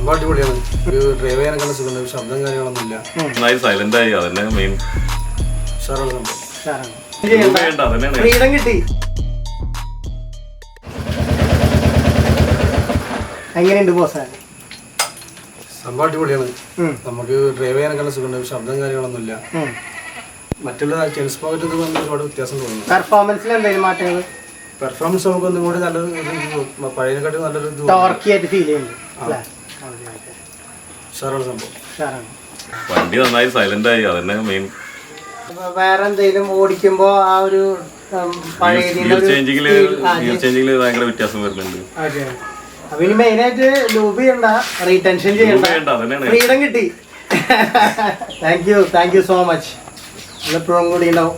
സംഭവം അടിപൊളിയാണ്. ഒരു ഡ്രൈവ് ചെയ്യാനൊക്കെ സുഖം, ശബ്ദം കാര്യങ്ങളൊന്നുമില്ല. സൈലന്റ് ആയി, അതന്നെ മെയിൻ. സംഭവം ഫ്രീഡം കിട്ടി. എങ്ങനെയുണ്ട് ബോസ്? സംഭവം അടിപൊളിയാണ്. നമുക്ക് ഡ്രൈവ് ചെയ്യാനൊക്കെ സുഖം, ശബ്ദം കാര്യങ്ങളൊന്നുമില്ല. മറ്റുള്ള ചെൻസ് പോക്കറ്റ് ഒരുപാട് വ്യത്യാസം തോന്നുന്നു. പെർഫോമൻസിൽ എന്തെങ്കിലും മാറ്റങ്ങൾ? പെർഫോമൻസ് നമുക്ക് ഒന്നും കൂടി നല്ലൊരു പഴയതിനെക്കാട്ടി നല്ലൊരു ടോർക്കിയായിട്ട് ഫീൽ ചെയ്യുന്നുണ്ട്. സംഭവം വണ്ടി നന്നായി സൈലന്റ് ആയി, അതന്നെ മെയിൻ. വേറെ എന്തെങ്കിലും ഓടിക്കുമ്പോ ആ ഒരു ഗിയർ ചേഞ്ചിങ്ങില് ഭയങ്കര വ്യത്യാസം വരുന്നുണ്ട്. അപ്പൊ ഇനി മെയിനായിട്ട് ലൂബ് ചെയ്യണ്ട, റീടെൻഷൻ ചെയ്യണ്ട, ഫ്രീഡം കിട്ടി. Thank you so much. എപ്പോഴും കൂടി ഉണ്ടാവും.